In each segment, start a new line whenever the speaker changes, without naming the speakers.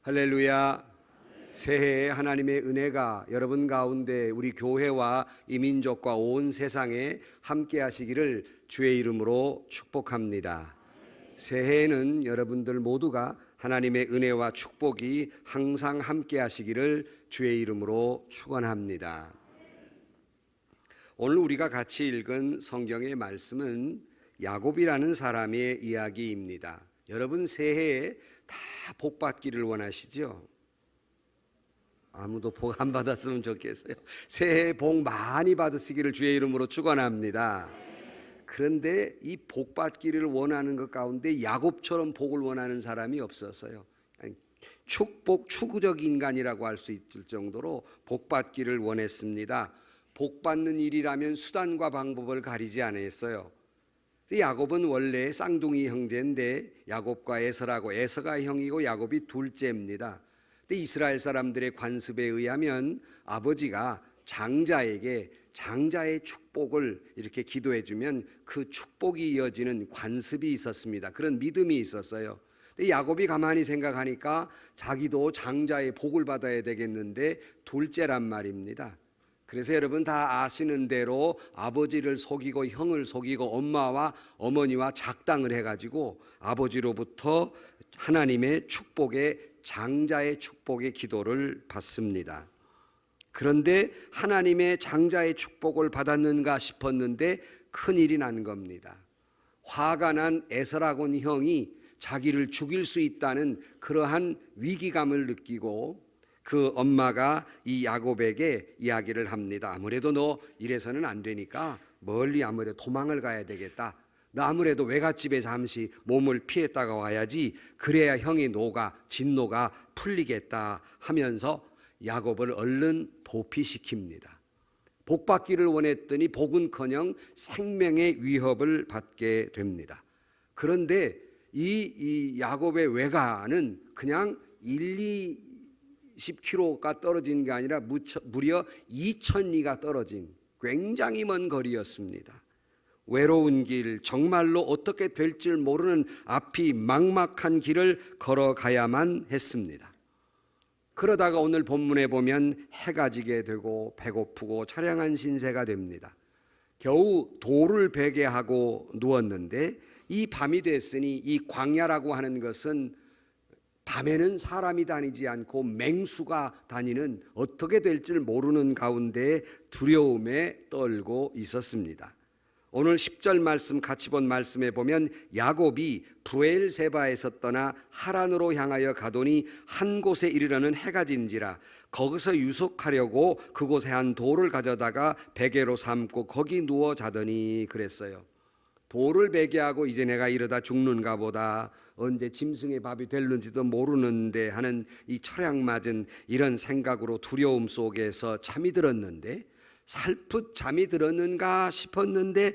할렐루야. 새해에 하나님의 은혜가 여러분 가운데 우리 교회와 이 민족과 온 세상에 함께 하시기를 주의 이름으로 축복합니다. 새해에는 여러분들 모두가 하나님의 은혜와 축복이 항상 함께 하시기를 주의 이름으로 축원합니다. 오늘 우리가 같이 읽은 성경의 말씀은 야곱이라는 사람의 이야기입니다. 여러분 새해에 다 복 받기를 원하시죠? 아무도 복 안 받았으면 좋겠어요. 새해 복 많이 받으시기를 주의 이름으로 축원합니다. 그런데 이 복 받기를 원하는 것 가운데 야곱처럼 복을 원하는 사람이 없었어요. 축복 추구적 인간이라고 할 수 있을 정도로 복 받기를 원했습니다. 복 받는 일이라면 수단과 방법을 가리지 않았어요. 야곱은 원래 쌍둥이 형제인데 야곱과 에서라고, 에서가 형이고 야곱이 둘째입니다. 근데 이스라엘 사람들의 관습에 의하면 아버지가 장자에게 장자의 축복을 이렇게 기도해 주면 그 축복이 이어지는 관습이 있었습니다. 그런 믿음이 있었어요. 근데 야곱이 가만히 생각하니까 자기도 장자의 복을 받아야 되겠는데 둘째란 말입니다. 그래서 여러분 다 아시는 대로 아버지를 속이고 형을 속이고 엄마와 어머니와 작당을 해가지고 아버지로부터 하나님의 축복의 장자의 축복의 기도를 받습니다. 그런데 하나님의 장자의 축복을 받았는가 싶었는데 큰일이 난 겁니다. 화가 난 에서라곤 형이 자기를 죽일 수 있다는 그러한 위기감을 느끼고 그 엄마가 이 야곱에게 이야기를 합니다. 아무래도 너 이래서는 안 되니까 멀리 아무래도 도망을 가야 되겠다. 너 아무래도 외갓집에 잠시 몸을 피했다가 와야지. 그래야 형의 진노가 풀리겠다 하면서 야곱을 얼른 도피시킵니다. 복 받기를 원했더니 복은커녕 생명의 위협을 받게 됩니다. 그런데 이 야곱의 외가는 그냥 10km가 떨어진 게 아니라 무려 2000리가 떨어진 굉장히 먼 거리였습니다. 외로운 길, 정말로 어떻게 될 줄 모르는 앞이 막막한 길을 걸어가야만 했습니다. 그러다가 오늘 본문에 보면 해가 지게 되고 배고프고 처량한 신세가 됩니다. 겨우 돌을 베게 하고 누웠는데 이 밤이 됐으니 이 광야라고 하는 것은 밤에는 사람이 다니지 않고 맹수가 다니는 어떻게 될 줄 모르는 가운데 두려움에 떨고 있었습니다. 오늘 10절 말씀 같이 본 말씀에 보면 야곱이 브엘세바에서 떠나 하란으로 향하여 가더니 한 곳에 이르러는 해가 진지라 거기서 유숙하려고 그곳에 한 돌을 가져다가 베개로 삼고 거기 누워 자더니 그랬어요. 돌을 베게 하고 이제 내가 이러다 죽는가 보다, 언제 짐승의 밥이 될는지도 모르는데 하는 이 철양맞은 이런 생각으로 두려움 속에서 잠이 들었는데 살풋 잠이 들었는가 싶었는데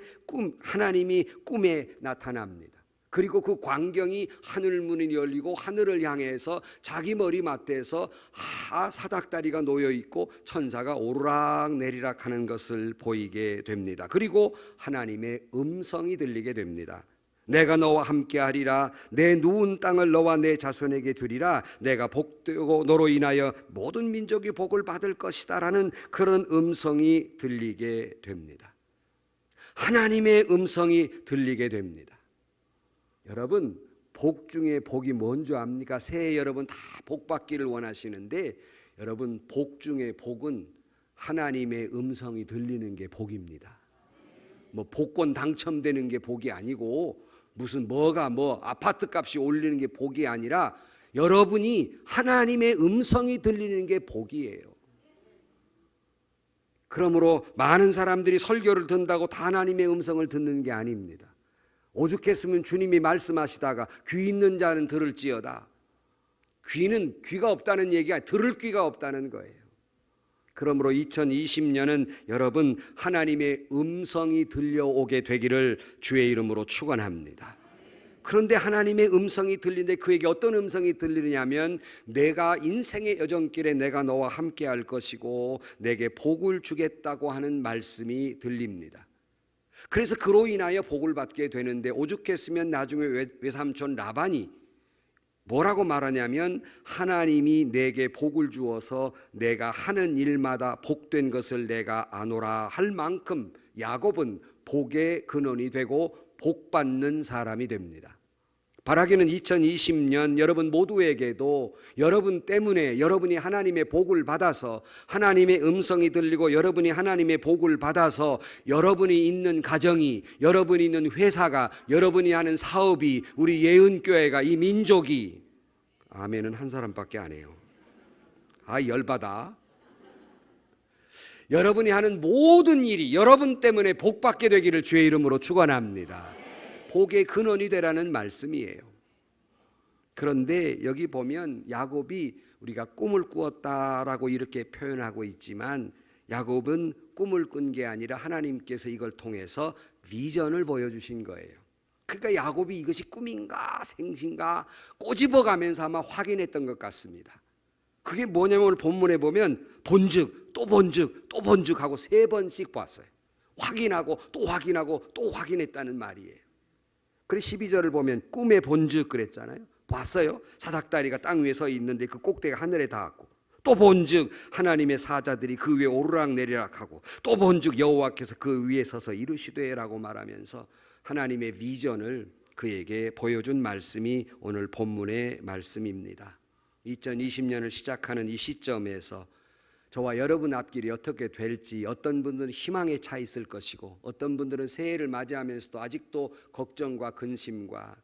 하나님이 꿈에 나타납니다. 그리고 그 광경이 하늘 문이 열리고 하늘을 향해서 자기 머리 맞대서 사닥다리가 놓여 있고 천사가 오르락 내리락 하는 것을 보이게 됩니다. 그리고 하나님의 음성이 들리게 됩니다. 내가 너와 함께하리라. 내 누운 땅을 너와 내 자손에게 주리라. 내가 복되고 너로 인하여 모든 민족이 복을 받을 것이다 라는 그런 음성이 들리게 됩니다. 하나님의 음성이 들리게 됩니다. 여러분 복 중에 복이 뭔 줄 압니까? 새해 여러분 다 복 받기를 원하시는데 여러분 복 중에 복은 하나님의 음성이 들리는 게 복입니다. 뭐 복권 당첨되는 게 복이 아니고 무슨 아파트 값이 올리는 게 복이 아니라 여러분이 하나님의 음성이 들리는 게 복이에요. 그러므로 많은 사람들이 설교를 듣는다고 다 하나님의 음성을 듣는 게 아닙니다. 오죽했으면 주님이 말씀하시다가 귀 있는 자는 들을지어다. 귀는 귀가 없다는 얘기가 들을 귀가 없다는 거예요. 그러므로 2020년은 여러분 하나님의 음성이 들려오게 되기를 주의 이름으로 축원합니다. 그런데 하나님의 음성이 들리는데 그에게 어떤 음성이 들리느냐면 내가 인생의 여정길에 내가 너와 함께 할 것이고 내게 복을 주겠다고 하는 말씀이 들립니다. 그래서 그로 인하여 복을 받게 되는데 오죽했으면 나중에 외삼촌 라반이 뭐라고 말하냐면 하나님이 내게 복을 주어서 내가 하는 일마다 복된 것을 내가 아노라 할 만큼 야곱은 복의 근원이 되고 복받는 사람이 됩니다. 바라기는 2020년 여러분 모두에게도 여러분 때문에 여러분이 하나님의 복을 받아서 하나님의 음성이 들리고 여러분이 하나님의 복을 받아서 여러분이 있는 가정이, 여러분이 있는 회사가, 여러분이 하는 사업이, 우리 예은교회가, 이 민족이, 아멘은 한 사람밖에 안 해요. 아, 열받아. 여러분이 하는 모든 일이 여러분 때문에 복받게 되기를 주의 이름으로 축원합니다. 복의 근원이 되라는 말씀이에요. 그런데 여기 보면 야곱이 우리가 꿈을 꾸었다라고 이렇게 표현하고 있지만 야곱은 꿈을 꾼 게 아니라 하나님께서 이걸 통해서 비전을 보여주신 거예요. 그러니까 야곱이 이것이 꿈인가 생신가 꼬집어가면서 아마 확인했던 것 같습니다. 그게 뭐냐면 오늘 본문에 보면 본즉 또 본즉 또 본즉 하고 3번씩 봤어요. 확인하고 또 확인하고 또 확인했다는 말이에요. 그래서 12절을 보면 꿈의 본즉 그랬잖아요. 봤어요. 사닥다리가 땅 위에 서 있는데 그 꼭대기가 하늘에 닿았고, 또 본즉 하나님의 사자들이 그 위에 오르락 내리락 하고, 또 본즉 여호와께서 그 위에 서서 이르시되라고 말하면서 하나님의 비전을 그에게 보여준 말씀이 오늘 본문의 말씀입니다. 2020년을 시작하는 이 시점에서 저와 여러분 앞길이 어떻게 될지, 어떤 분들은 희망에 차 있을 것이고 어떤 분들은 새해를 맞이하면서도 아직도 걱정과 근심과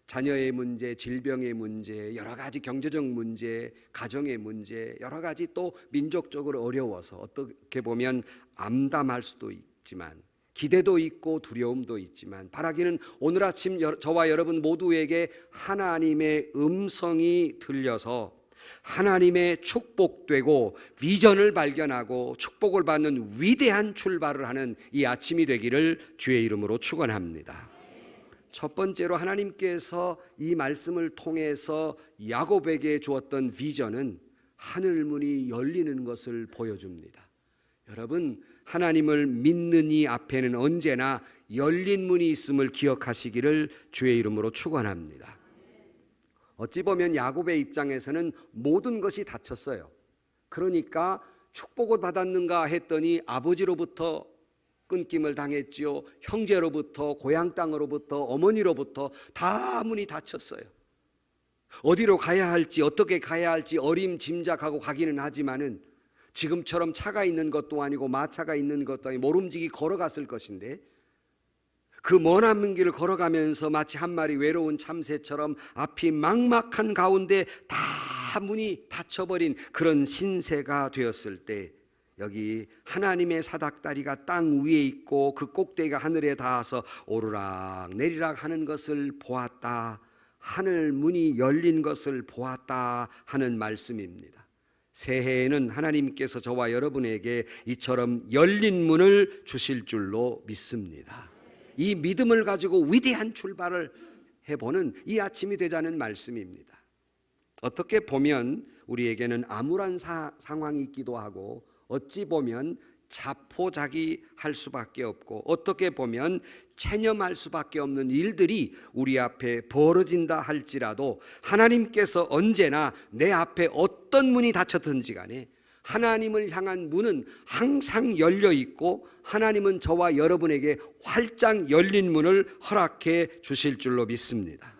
자녀의 문제, 질병의 문제, 여러 가지 경제적 문제, 가정의 문제, 여러 가지 또 민족적으로 어려워서 어떻게 보면 암담할 수도 있지만 기대도 있고 두려움도 있지만 바라기는 오늘 아침 저와 여러분 모두에게 하나님의 음성이 들려서 하나님의 축복되고 비전을 발견하고 축복을 받는 위대한 출발을 하는 이 아침이 되기를 주의 이름으로 축원합니다. 첫 번째로 하나님께서 이 말씀을 통해서 야곱에게 주었던 비전은 하늘문이 열리는 것을 보여줍니다. 여러분, 하나님을 믿는 이 앞에는 언제나 열린 문이 있음을 기억하시기를 주의 이름으로 축원합니다. 어찌 보면 야곱의 입장에서는 모든 것이 닫혔어요. 그러니까 축복을 받았는가 했더니 아버지로부터 끊김을 당했지요. 형제로부터, 고향 땅으로부터, 어머니로부터 다 문이 닫혔어요. 어디로 가야 할지, 어떻게 가야 할지 어림짐작하고 가기는 하지만은 지금처럼 차가 있는 것도 아니고 마차가 있는 것도 아니고 모름지기 걸어갔을 것인데 그 머나먼 길을 걸어가면서 마치 한 마리 외로운 참새처럼 앞이 막막한 가운데 다 문이 닫혀버린 그런 신세가 되었을 때 여기 하나님의 사닥다리가 땅 위에 있고 그 꼭대기가 하늘에 닿아서 오르락 내리락 하는 것을 보았다. 하늘 문이 열린 것을 보았다 하는 말씀입니다. 새해에는 하나님께서 저와 여러분에게 이처럼 열린 문을 주실 줄로 믿습니다. 이 믿음을 가지고 위대한 출발을 해보는 이 아침이 되자는 말씀입니다. 어떻게 보면 우리에게는 암울한 상황이 있기도 하고 어찌 보면 자포자기할 수밖에 없고 어떻게 보면 체념할 수밖에 없는 일들이 우리 앞에 벌어진다 할지라도 하나님께서 언제나 내 앞에 어떤 문이 닫혔든지 간에 하나님을 향한 문은 항상 열려 있고 하나님은 저와 여러분에게 활짝 열린 문을 허락해 주실 줄로 믿습니다.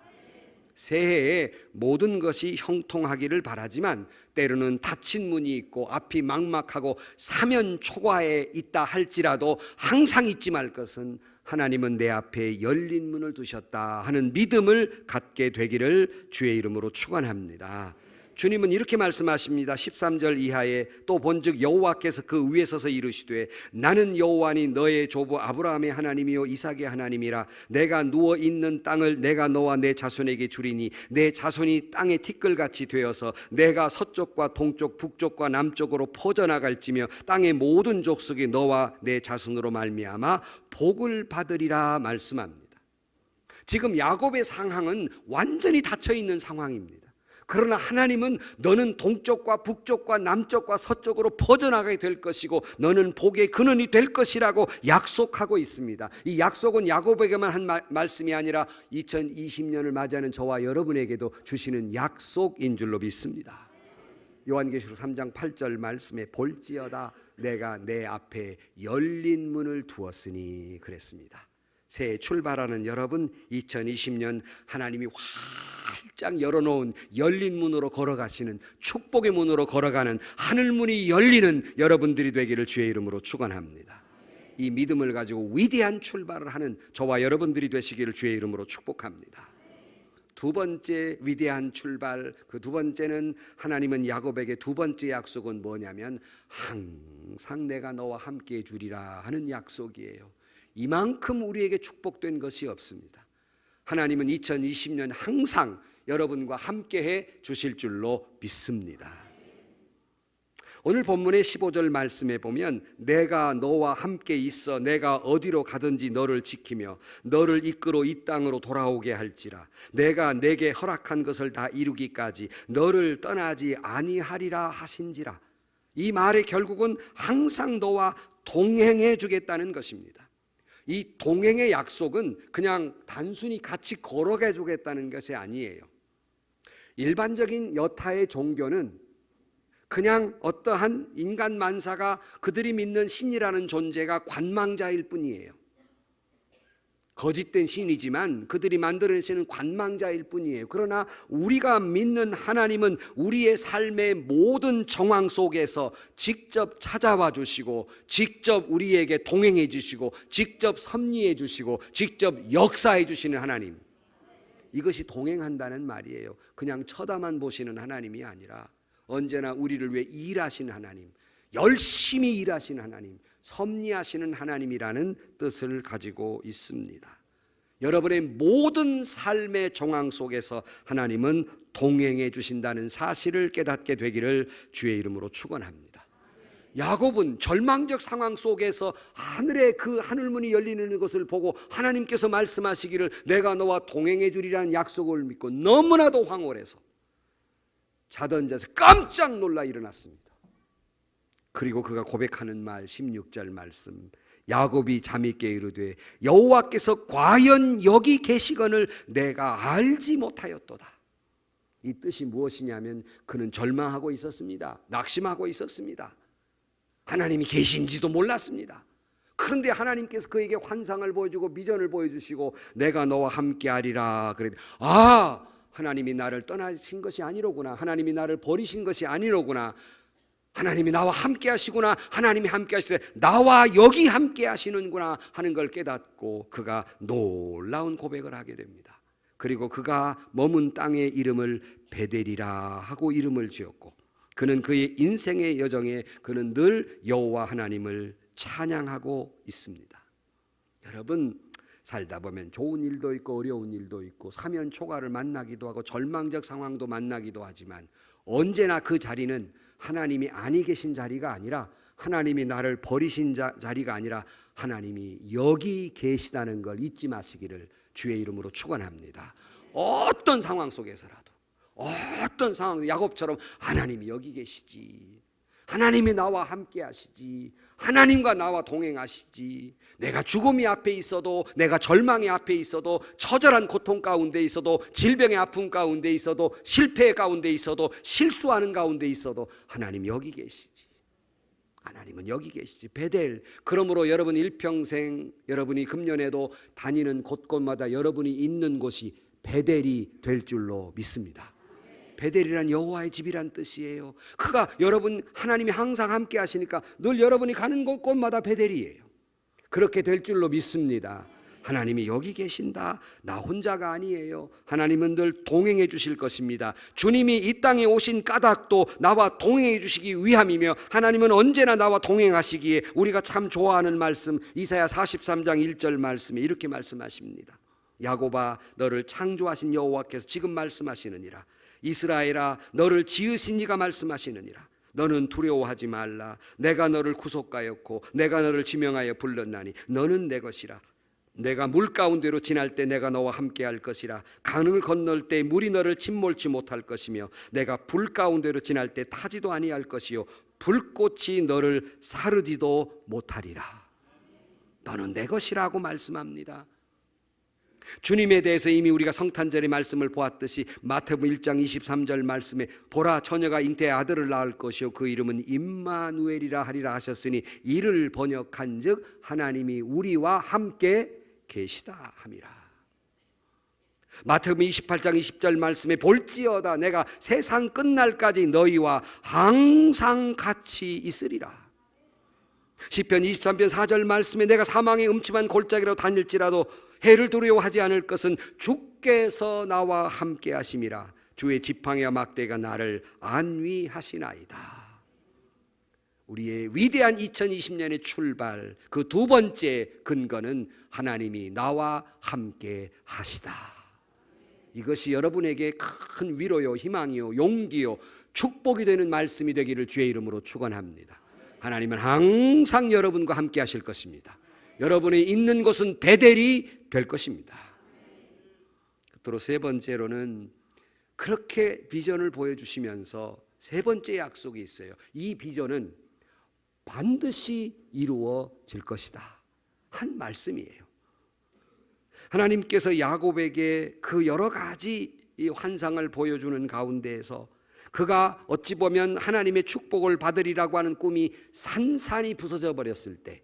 새해에 모든 것이 형통하기를 바라지만 때로는 닫힌 문이 있고 앞이 막막하고 사면 초과에 있다 할지라도 항상 잊지 말 것은 하나님은 내 앞에 열린 문을 두셨다 하는 믿음을 갖게 되기를 주의 이름으로 축원합니다. 주님은 이렇게 말씀하십니다. 13절 이하에 또 본즉 여호와께서 그 위에 서서 이르시되 나는 여호와니 너의 조부 아브라함의 하나님이요 이삭의 하나님이라. 내가 누워 있는 땅을 내가 너와 내 자손에게 주리니 내 자손이 땅의 티끌같이 되어서 내가 서쪽과 동쪽 북쪽과 남쪽으로 퍼져나갈지며 땅의 모든 족속이 너와 내 자손으로 말미암아 복을 받으리라 말씀합니다. 지금 야곱의 상황은 완전히 닫혀 있는 상황입니다. 그러나 하나님은 너는 동쪽과 북쪽과 남쪽과 서쪽으로 퍼져나가게 될 것이고 너는 복의 근원이 될 것이라고 약속하고 있습니다. 이 약속은 야곱에게만 한 말씀이 아니라 2020년을 맞이하는 저와 여러분에게도 주시는 약속인 줄로 믿습니다. 요한계시록 3장 8절 말씀에 볼지어다 내가 내 앞에 열린 문을 두었으니 그랬습니다. 새해 출발하는 여러분, 2020년 하나님이 활짝 열어놓은 열린 문으로 걸어가시는, 축복의 문으로 걸어가는, 하늘문이 열리는 여러분들이 되기를 주의 이름으로 축원합니다. 이 믿음을 가지고 위대한 출발을 하는 저와 여러분들이 되시기를 주의 이름으로 축복합니다. 두 번째 위대한 출발, 그 두 번째는 하나님은 야곱에게 두 번째 약속은 뭐냐면 항상 내가 너와 함께 해주리라 하는 약속이에요. 이만큼 우리에게 축복된 것이 없습니다. 하나님은 2020년 항상 여러분과 함께해 주실 줄로 믿습니다. 오늘 본문의 15절 말씀에 보면 내가 너와 함께 있어 내가 어디로 가든지 너를 지키며 너를 이끌어 이 땅으로 돌아오게 할지라 내가 내게 허락한 것을 다 이루기까지 너를 떠나지 아니하리라 하신지라. 이 말의 결국은 항상 너와 동행해 주겠다는 것입니다. 이 동행의 약속은 그냥 단순히 같이 걸어가 주겠다는 것이 아니에요. 일반적인 여타의 종교는 그냥 어떠한 인간 만사가 그들이 믿는 신이라는 존재가 관망자일 뿐이에요. 거짓된 신이지만 그들이 만들어내시는 관망자일 뿐이에요. 그러나 우리가 믿는 하나님은 우리의 삶의 모든 정황 속에서 직접 찾아와 주시고 직접 우리에게 동행해 주시고 직접 섭리해 주시고 직접 역사해 주시는 하나님, 이것이 동행한다는 말이에요. 그냥 쳐다만 보시는 하나님이 아니라 언제나 우리를 위해 일하시는 하나님, 열심히 일하시는 하나님, 섭리하시는 하나님이라는 뜻을 가지고 있습니다. 여러분의 모든 삶의 정황 속에서 하나님은 동행해 주신다는 사실을 깨닫게 되기를 주의 이름으로 축원합니다. 야곱은 절망적 상황 속에서 하늘에 그 하늘문이 열리는 것을 보고 하나님께서 말씀하시기를 내가 너와 동행해 주리라는 약속을 믿고 너무나도 황홀해서 자던 자서 깜짝 놀라 일어났습니다. 그리고 그가 고백하는 말 16절 말씀, 야곱이 잠있게 이르되 여호와께서 과연 여기 계시거늘 내가 알지 못하였도다. 이 뜻이 무엇이냐면 그는 절망하고 있었습니다. 낙심하고 있었습니다. 하나님이 계신지도 몰랐습니다. 그런데 하나님께서 그에게 환상을 보여주고 비전을 보여주시고 내가 너와 함께하리라 그랬더니 하나님이 나를 떠나신 것이 아니로구나, 하나님이 나를 버리신 것이 아니로구나, 하나님이 나와 함께 하시구나, 하나님이 함께 하시되 나와 여기 함께 하시는구나 하는 걸 깨닫고 그가 놀라운 고백을 하게 됩니다. 그리고 그가 머문 땅의 이름을 베델이라 하고 이름을 지었고 그는 그의 인생의 여정에 그는 늘 여호와 하나님을 찬양하고 있습니다. 여러분, 살다 보면 좋은 일도 있고 어려운 일도 있고 사면 초가를 만나기도 하고 절망적 상황도 만나기도 하지만 언제나 그 자리는 하나님이 아니 계신 자리가 아니라 하나님이 나를 버리신 자리가 아니라 하나님이 여기 계시다는 걸 잊지 마시기를 주의 이름으로 축원합니다. 어떤 상황 속에서라도, 어떤 상황, 야곱처럼 하나님이 여기 계시지, 하나님이 나와 함께 하시지, 하나님과 나와 동행하시지, 내가 죽음이 앞에 있어도, 내가 절망의 앞에 있어도, 처절한 고통 가운데 있어도, 질병의 아픔 가운데 있어도, 실패 가운데 있어도, 실수하는 가운데 있어도 하나님 여기 계시지, 하나님은 여기 계시지. 베델. 그러므로 여러분 일평생 여러분이 금년에도 다니는 곳곳마다 여러분이 있는 곳이 베델이 될 줄로 믿습니다. 베델이란 여호와의 집이란 뜻이에요. 그가 여러분 하나님이 항상 함께 하시니까 늘 여러분이 가는 곳곳마다 베델이에요. 그렇게 될 줄로 믿습니다. 하나님이 여기 계신다. 나 혼자가 아니에요. 하나님은 늘 동행해 주실 것입니다. 주님이 이 땅에 오신 까닭도 나와 동행해 주시기 위함이며 하나님은 언제나 나와 동행하시기에 우리가 참 좋아하는 말씀 이사야 43장 1절 말씀에 이렇게 말씀하십니다. 야곱아 너를 창조하신 여호와께서 지금 말씀하시느니라. 이스라엘아 너를 지으신 이가 말씀하시느니라. 너는 두려워하지 말라. 내가 너를 구속하였고 내가 너를 지명하여 불렀나니 너는 내 것이라. 내가 물 가운데로 지날 때 내가 너와 함께 할 것이라. 강을 건널 때 물이 너를 침몰치 못할 것이며 내가 불 가운데로 지날 때 타지도 아니할 것이요 불꽃이 너를 사르지도 못하리라. 너는 내 것이라고 말씀합니다. 주님에 대해서 이미 우리가 성탄절의 말씀을 보았듯이 마태복음 1장 23절 말씀에 보라 처녀가 잉태의 아들을 낳을 것이요 그 이름은 임마누엘이라 하리라 하셨으니 이를 번역한즉 하나님이 우리와 함께 계시다 함이라. 마태복음 28장 20절 말씀에 볼지어다 내가 세상 끝날까지 너희와 항상 같이 있으리라. 시편 23편 4절 말씀에 내가 사망의 음침한 골짜기로 다닐지라도 해를 두려워하지 않을 것은 주께서 나와 함께 하심이라. 주의 지팡이와 막대가 나를 안위하시나이다. 우리의 위대한 2020년의 출발 그 두 번째 근거는 하나님이 나와 함께 하시다. 이것이 여러분에게 큰 위로요 희망이요 용기요 축복이 되는 말씀이 되기를 주의 이름으로 축원합니다. 하나님은 항상 여러분과 함께 하실 것입니다. 여러분이 있는 곳은 베델이 될 것입니다. 끝으로 세 번째로는 그렇게 비전을 보여주시면서 세 번째 약속이 있어요. 이 비전은 반드시 이루어질 것이다 한 말씀이에요. 하나님께서 야곱에게 그 여러 가지 이 환상을 보여주는 가운데에서 그가 어찌 보면 하나님의 축복을 받으리라고 하는 꿈이 산산이 부서져 버렸을 때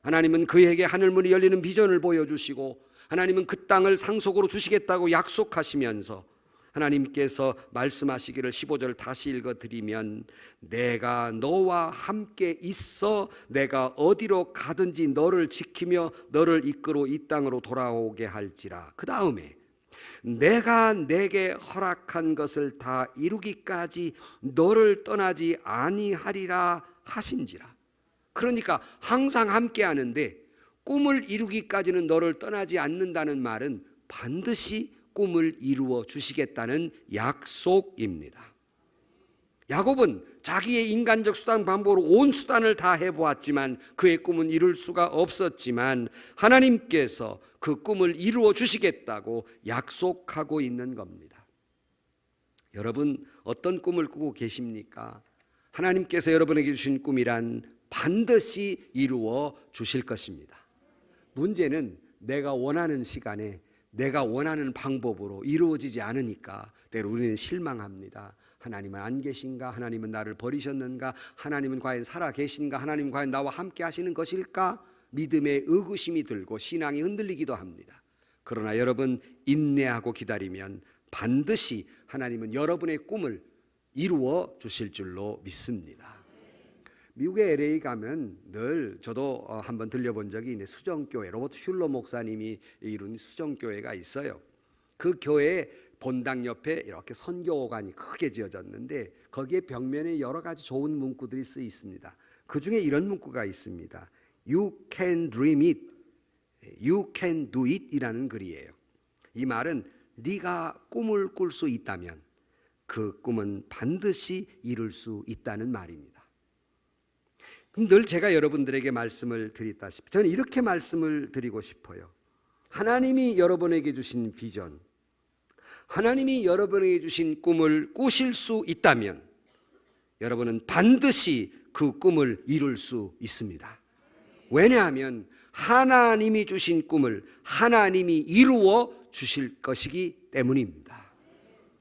하나님은 그에게 하늘문이 열리는 비전을 보여주시고 하나님은 그 땅을 상속으로 주시겠다고 약속하시면서 하나님께서 말씀하시기를 15절 다시 읽어드리면 내가 너와 함께 있어 내가 어디로 가든지 너를 지키며 너를 이끌어 이 땅으로 돌아오게 할지라. 그 다음에 내가 내게 허락한 것을 다 이루기까지 너를 떠나지 아니하리라 하신지라. 그러니까 항상 함께 하는데 꿈을 이루기까지는 너를 떠나지 않는다는 말은 반드시 꿈을 이루어 주시겠다는 약속입니다. 야곱은 자기의 인간적 수단 방법으로 온 수단을 다 해보았지만 그의 꿈은 이룰 수가 없었지만 하나님께서 그 꿈을 이루어 주시겠다고 약속하고 있는 겁니다. 여러분 어떤 꿈을 꾸고 계십니까? 하나님께서 여러분에게 주신 꿈이란 반드시 이루어 주실 것입니다. 문제는 내가 원하는 시간에 내가 원하는 방법으로 이루어지지 않으니까 때로 우리는 실망합니다. 하나님은 안 계신가? 하나님은 나를 버리셨는가? 하나님은 과연 살아 계신가? 하나님은 과연 나와 함께 하시는 것일까? 믿음의 의구심이 들고 신앙이 흔들리기도 합니다. 그러나 여러분 인내하고 기다리면 반드시 하나님은 여러분의 꿈을 이루어 주실 줄로 믿습니다. 미국의 LA 가면 늘 저도 한번 들려본 적이 있는데 수정교회 로버트 슐러 목사님이 이룬 수정교회가 있어요. 그 교회에 본당 옆에 이렇게 선교관이 크게 지어졌는데 거기에 벽면에 여러 가지 좋은 문구들이 쓰여 있습니다. 그 중에 이런 문구가 있습니다. You can dream it, you can do it 이라는 글이에요. 이 말은 네가 꿈을 꿀 수 있다면 그 꿈은 반드시 이룰 수 있다는 말입니다. 늘 제가 여러분들에게 말씀을 드리다시피 저는 이렇게 말씀을 드리고 싶어요. 하나님이 여러분에게 주신 비전, 하나님이 여러분에게 주신 꿈을 꾸실 수 있다면 여러분은 반드시 그 꿈을 이룰 수 있습니다. 왜냐하면 하나님이 주신 꿈을 하나님이 이루어 주실 것이기 때문입니다.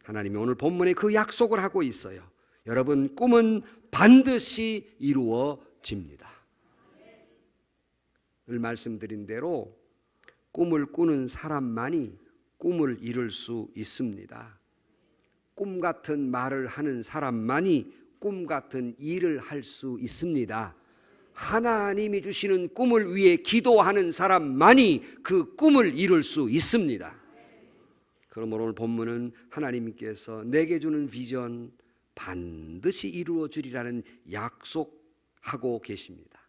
하나님이 오늘 본문에 그 약속을 하고 있어요. 여러분 꿈은 반드시 이루어집니다. 늘 말씀드린 대로 꿈을 꾸는 사람만이 꿈을 이룰 수 있습니다. 꿈 같은 말을 하는 사람만이 꿈 같은 일을 할 수 있습니다. 하나님이 주시는 꿈을 위해 기도하는 사람만이 그 꿈을 이룰 수 있습니다. 그러므로 오늘 본문은 하나님께서 내게 주는 비전 반드시 이루어 주리라는 약속하고 계십니다.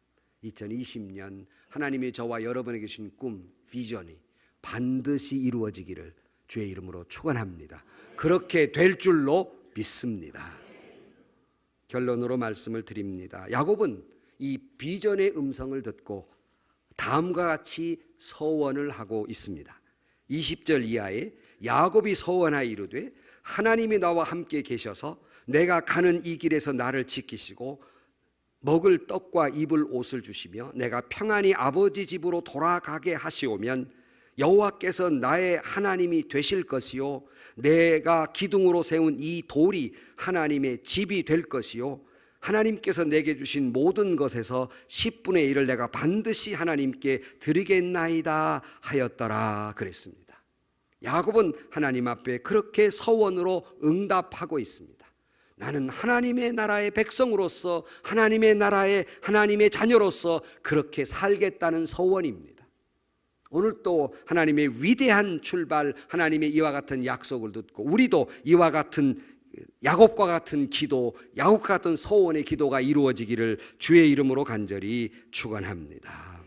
2020년 하나님이 저와 여러분에게 주신 꿈, 비전이 반드시 이루어지기를 주의 이름으로 축원합니다. 그렇게 될 줄로 믿습니다. 결론으로 말씀을 드립니다. 야곱은 이 비전의 음성을 듣고 다음과 같이 서원을 하고 있습니다. 20절 이하에 야곱이 서원하여 이르되 하나님이 나와 함께 계셔서 내가 가는 이 길에서 나를 지키시고 먹을 떡과 입을 옷을 주시며 내가 평안히 아버지 집으로 돌아가게 하시오면 여호와께서 나의 하나님이 되실 것이요 내가 기둥으로 세운 이 돌이 하나님의 집이 될 것이요 하나님께서 내게 주신 모든 것에서 10분의 1을 내가 반드시 하나님께 드리겠나이다 하였더라 그랬습니다. 야곱은 하나님 앞에 그렇게 서원으로 응답하고 있습니다. 나는 하나님의 나라의 백성으로서 하나님의 나라의 하나님의 자녀로서 그렇게 살겠다는 서원입니다. 오늘 또 하나님의 위대한 출발, 하나님의 이와 같은 약속을 듣고 우리도 이와 같은 야곱과 같은 기도, 야곱과 같은 서원의 기도가 이루어지기를 주의 이름으로 간절히 축원합니다.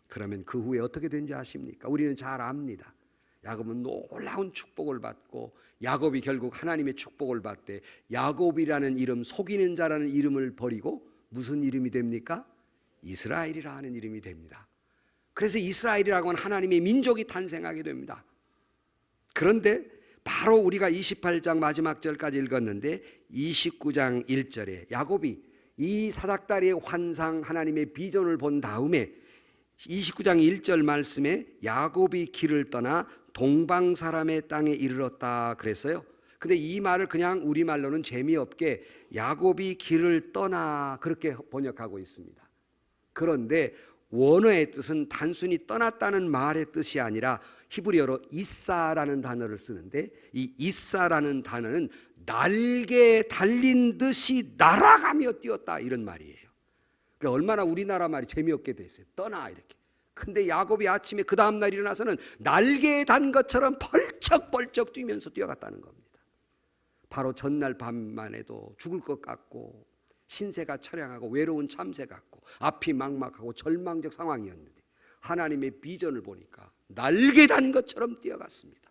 그러면 그 후에 어떻게 된지 아십니까? 우리는 잘 압니다. 야곱은 놀라운 축복을 받고 야곱이 결국 하나님의 축복을 받되 야곱이라는 이름, 속이는 자라는 이름을 버리고 무슨 이름이 됩니까? 이스라엘이라 하는 이름이 됩니다. 그래서 이스라엘이라고 하는 하나님의 민족이 탄생하게 됩니다. 그런데 바로 우리가 28장 마지막 절까지 읽었는데 29장 1절에 야곱이 이 사닥다리의 환상, 하나님의 비전을 본 다음에 29장 1절 말씀에 야곱이 길을 떠나 동방 사람의 땅에 이르렀다 그랬어요. 근데 이 말을 그냥 우리말로는 재미없게 야곱이 길을 떠나 그렇게 번역하고 있습니다. 그런데 원어의 뜻은 단순히 떠났다는 말의 뜻이 아니라 히브리어로 이사라는 단어를 쓰는데 이 이사라는 단어는 날개에 달린 듯이 날아가며 뛰었다 이런 말이에요. 그러니까 얼마나 우리나라 말이 재미없게 됐어요. 떠나 이렇게. 근데 야곱이 아침에 그 다음날 일어나서는 날개에 단 것처럼 벌쩍벌쩍 뛰면서 뛰어갔다는 겁니다. 바로 전날 밤만 해도 죽을 것 같고 신세가 처량하고 외로운 참새 같고 앞이 막막하고 절망적 상황이었는데 하나님의 비전을 보니까 날개 단 것처럼 뛰어갔습니다.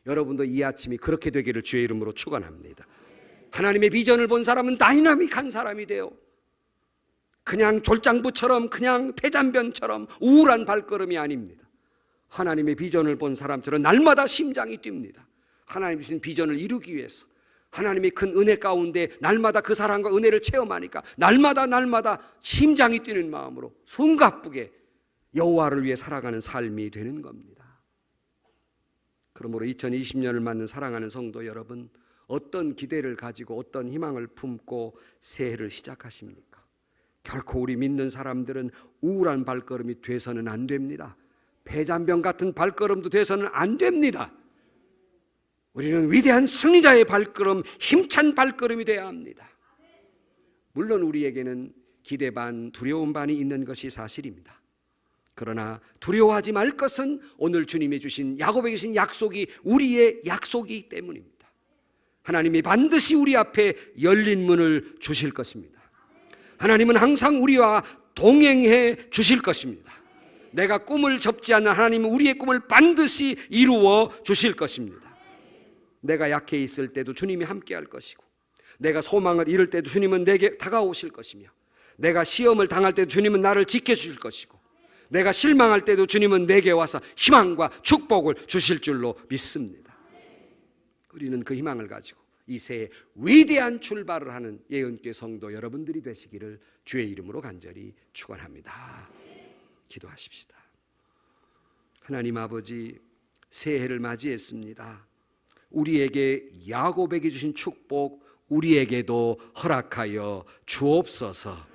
여러분도 이 아침이 그렇게 되기를 주의 이름으로 축원합니다. 하나님의 비전을 본 사람은 다이나믹한 사람이 돼요. 그냥 졸장부처럼 그냥 폐잔변처럼 우울한 발걸음이 아닙니다. 하나님의 비전을 본 사람처럼 날마다 심장이 뜁니다. 하나님 주신 비전을 이루기 위해서 하나님의 큰 은혜 가운데 날마다 그 사랑과 은혜를 체험하니까 날마다 심장이 뛰는 마음으로 숨가쁘게 여호와를 위해 살아가는 삶이 되는 겁니다. 그러므로 2020년을 맞는 사랑하는 성도 여러분, 어떤 기대를 가지고 어떤 희망을 품고 새해를 시작하십니까? 결코 우리 믿는 사람들은 우울한 발걸음이 돼서는 안 됩니다. 폐잔병 같은 발걸음도 돼서는 안 됩니다. 우리는 위대한 승리자의 발걸음, 힘찬 발걸음이 되어야 합니다. 물론 우리에게는 기대 반, 두려움 반이 있는 것이 사실입니다. 그러나 두려워하지 말 것은 오늘 주님이 주신 야곱에게 주신 약속이 우리의 약속이기 때문입니다. 하나님이 반드시 우리 앞에 열린 문을 주실 것입니다. 하나님은 항상 우리와 동행해 주실 것입니다. 내가 꿈을 접지 않는 하나님은 우리의 꿈을 반드시 이루어 주실 것입니다. 내가 약해 있을 때도 주님이 함께 할 것이고 내가 소망을 잃을 때도 주님은 내게 다가오실 것이며 내가 시험을 당할 때도 주님은 나를 지켜주실 것이고 내가 실망할 때도 주님은 내게 와서 희망과 축복을 주실 줄로 믿습니다. 우리는 그 희망을 가지고 이 새해 위대한 출발을 하는 예언교회 성도 여러분들이 되시기를 주의 이름으로 간절히 축원합니다. 기도하십시다. 하나님 아버지, 새해를 맞이했습니다. 우리에게 야곱에게 주신 축복 우리에게도 허락하여 주옵소서.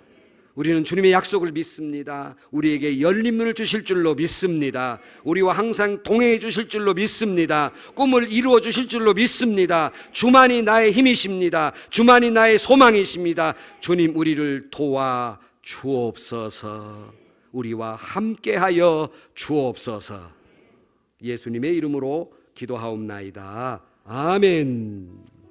우리는 주님의 약속을 믿습니다. 우리에게 열린 문을 주실 줄로 믿습니다. 우리와 항상 동행해 주실 줄로 믿습니다. 꿈을 이루어 주실 줄로 믿습니다. 주만이 나의 힘이십니다. 주만이 나의 소망이십니다. 주님, 우리를 도와 주옵소서. 우리와 함께하여 주옵소서. 예수님의 이름으로 기도하옵나이다. 아멘.